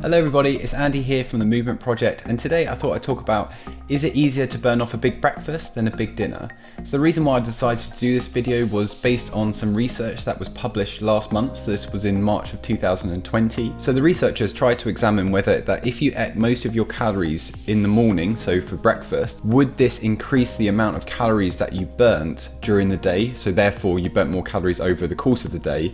Hello everybody, it's Andy here from the Movement Project, and today I thought I'd talk about, is it easier to burn off a big breakfast than a big dinner? So the reason why I decided to do this video was based on some research that was published last month. So this was in March of 2020. So the researchers tried to examine whether that if you ate most of your calories in the morning, so for breakfast, would this increase the amount of calories that you burnt during the day? So therefore you burnt more calories over the course of the day,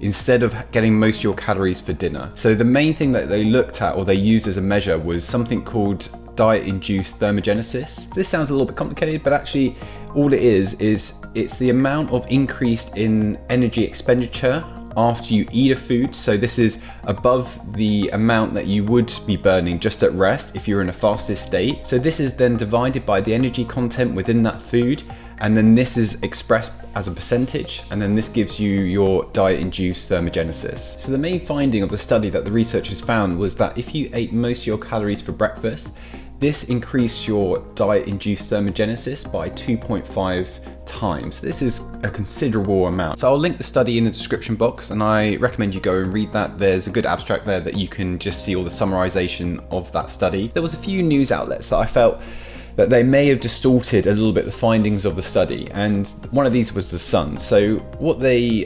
instead of getting most of your calories for dinner. So the main thing that they looked at, or they used as a measure, was something called diet-induced thermogenesis. This sounds a little bit complicated, but actually all it is it's the amount of increase in energy expenditure after you eat a food. So this is above the amount that you would be burning just at rest if you're in a fasted state. So this is then divided by the energy content within that food, and then this is expressed as a percentage, and then this gives you your diet-induced thermogenesis. So the main finding of the study that the researchers found was that if you ate most of your calories for breakfast, this increased your diet-induced thermogenesis by 2.5 times. This is a considerable amount. So I'll link the study in the description box, and I recommend you go and read that. There's a good abstract there that you can just see all the summarization of that study. There was a few news outlets that I felt that they may have distorted a little bit the findings of the study, and one of these was The Sun. So what they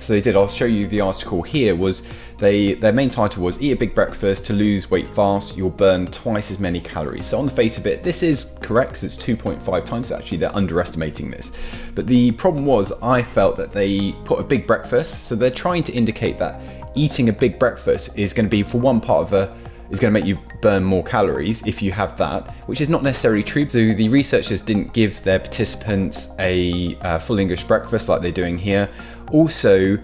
did, I'll show you the article here, was their main title was "Eat a big breakfast to lose weight fast, you'll burn twice as many calories." So on the face of it, this is correct, because it's 2.5 times. Actually, they're underestimating this. But the problem was, I felt that they put a big breakfast, so they're trying to indicate that eating a big breakfast is going to be, for one part of is going to make you burn more calories if you have that, which is not necessarily true. So the researchers didn't give their participants a full English breakfast like they're doing here. Also,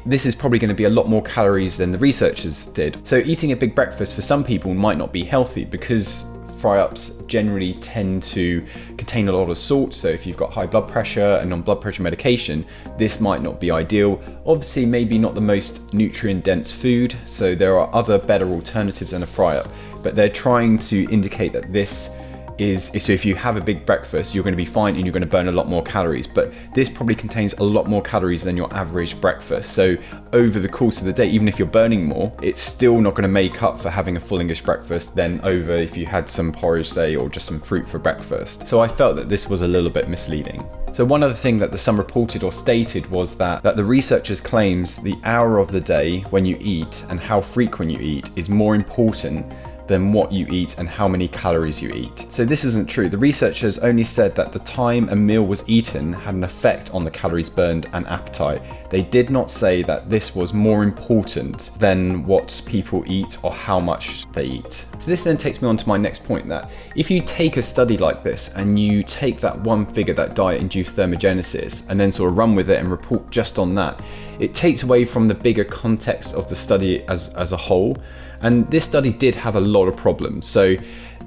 this is probably going to be a lot more calories than the researchers did. So eating a big breakfast for some people might not be healthy, because fry-ups generally tend to contain a lot of salt. So if you've got high blood pressure and on blood pressure medication, this might not be ideal. Obviously, maybe not the most nutrient-dense food, so there are other better alternatives than a fry-up, but they're trying to indicate that this is, so if you have a big breakfast, you're going to be fine and you're going to burn a lot more calories, but this probably contains a lot more calories than your average breakfast. So over the course of the day, even if you're burning more, it's still not going to make up for having a full English breakfast than over if you had some porridge, say, or just some fruit for breakfast. So I felt that this was a little bit misleading. So one other thing that The Sun reported or stated was that the researchers claims the hour of the day when you eat and how frequent you eat is more important than what you eat and how many calories you eat. So this isn't true. The researchers only said that the time a meal was eaten had an effect on the calories burned and appetite. They did not say that this was more important than what people eat or how much they eat. So this then takes me on to my next point, that if you take a study like this and you take that one figure, that diet-induced thermogenesis, and then sort of run with it and report just on that, it takes away from the bigger context of the study as a whole. And this study did have a lot of problems. So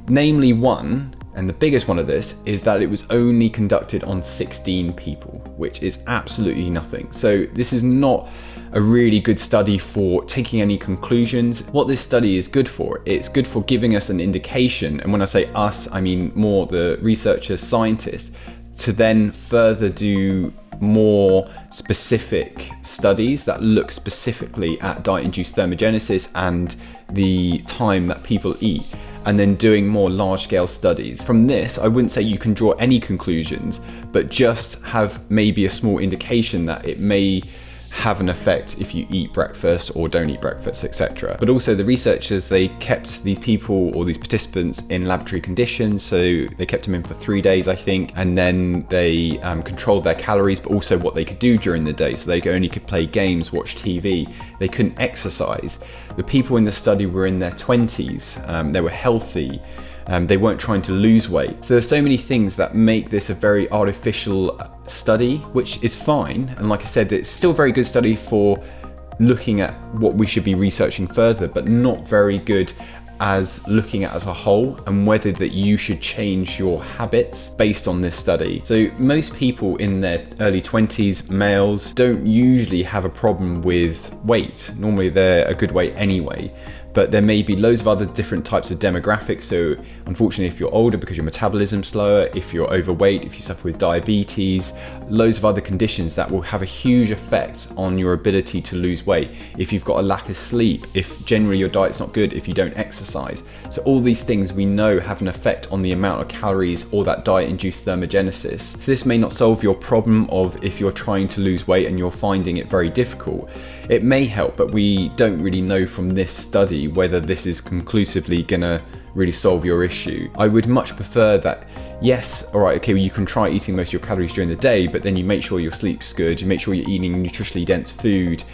namely one, and the biggest one of this, is that it was only conducted on 16 people, which is absolutely nothing. So this is not a really good study for taking any conclusions. What this study is good for, it's good for giving us an indication, and when I say us, I mean more the researchers, scientists, to then further do more specific studies that look specifically at diet-induced thermogenesis and the time that people eat, and then doing more large-scale studies. From this, I wouldn't say you can draw any conclusions, but just have maybe a small indication that it may have an effect if you eat breakfast or don't eat breakfast, etc. But also the researchers, they kept these people or these participants in laboratory conditions. So they kept them in for 3 days, I think, and then they controlled their calories, but also what they could do during the day. So they only could play games, watch TV. They couldn't exercise. The people in the study were in their 20s. They were healthy. They weren't trying to lose weight. So there's so many things that make this a very artificial study, which is fine. And like I said, it's still a very good study for looking at what we should be researching further, but not very good as looking at as a whole and whether that you should change your habits based on this study. So most people in their early 20s, males, don't usually have a problem with weight. Normally they're a good weight anyway. but there may be loads of other different types of demographics. So unfortunately, if you're older, because your metabolism's slower, if you're overweight, if you suffer with diabetes, loads of other conditions that will have a huge effect on your ability to lose weight. If you've got a lack of sleep, if generally your diet's not good, if you don't exercise. So all these things we know have an effect on the amount of calories or that diet-induced thermogenesis. So this may not solve your problem of if you're trying to lose weight and you're finding it very difficult. It may help, but we don't really know from this study whether this is conclusively gonna really solve your issue. I would much prefer that, yes, all right, okay, well, you can try eating most of your calories during the day, but then you make sure your sleep's good, you make sure you're eating nutritionally dense food,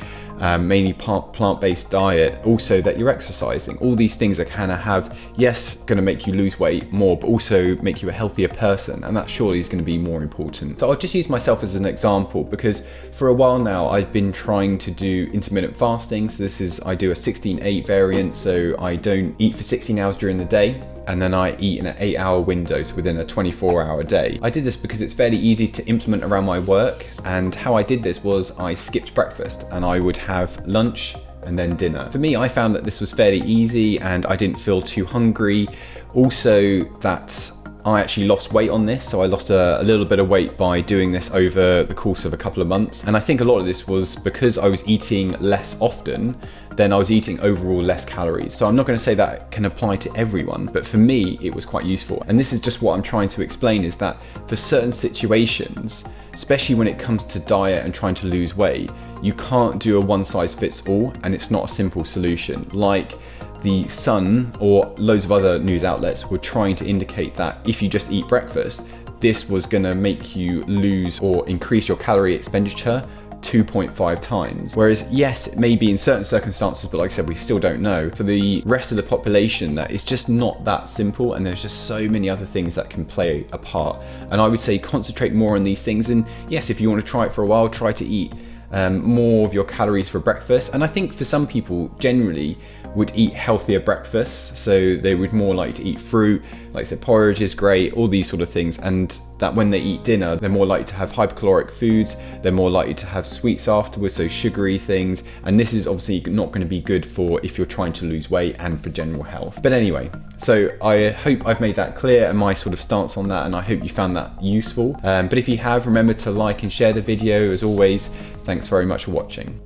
mainly plant-based diet, also that you're exercising. All these things are kind of have, yes, going to make you lose weight more, but also make you a healthier person, and that surely is going to be more important. So I'll just use myself as an example, because for a while now I've been trying to do intermittent fasting. So I do a 16-8 variant, so I don't eat for 16 hours during the day, and then I eat in an 8-hour window, so within a 24-hour day. I did this because it's fairly easy to implement around my work, and how I did this was I skipped breakfast and I would have lunch and then dinner. For me, I found that this was fairly easy and I didn't feel too hungry. Also, that I actually lost weight on this, so I lost a little bit of weight by doing this over the course of a couple of months. And I think a lot of this was because I was eating less often, then I was eating overall less calories. So I'm not going to say that can apply to everyone, but for me, it was quite useful. And this is just what I'm trying to explain, is that for certain situations, especially when it comes to diet and trying to lose weight, you can't do a one size fits all, and it's not a simple solution. Like the Sun or loads of other news outlets were trying to indicate that if you just eat breakfast, this was going to make you lose or increase your calorie expenditure 2.5 times. Whereas yes, it may be in certain circumstances, but like I said, we still don't know. For the rest of the population, that it's just not that simple, and there's just so many other things that can play a part. And I would say concentrate more on these things. And yes, if you want to try it for a while, try to eat more of your calories for breakfast. And I think for some people generally would eat healthier breakfasts, so they would more like to eat fruit, like I said, porridge is great, all these sort of things, and that when they eat dinner, they're more likely to have hypercaloric foods, they're more likely to have sweets afterwards, so sugary things, and this is obviously not going to be good for if you're trying to lose weight and for general health. But anyway, so I hope I've made that clear and my sort of stance on that, and I hope you found that useful. But if you have, remember to like and share the video. As always, thanks very much for watching.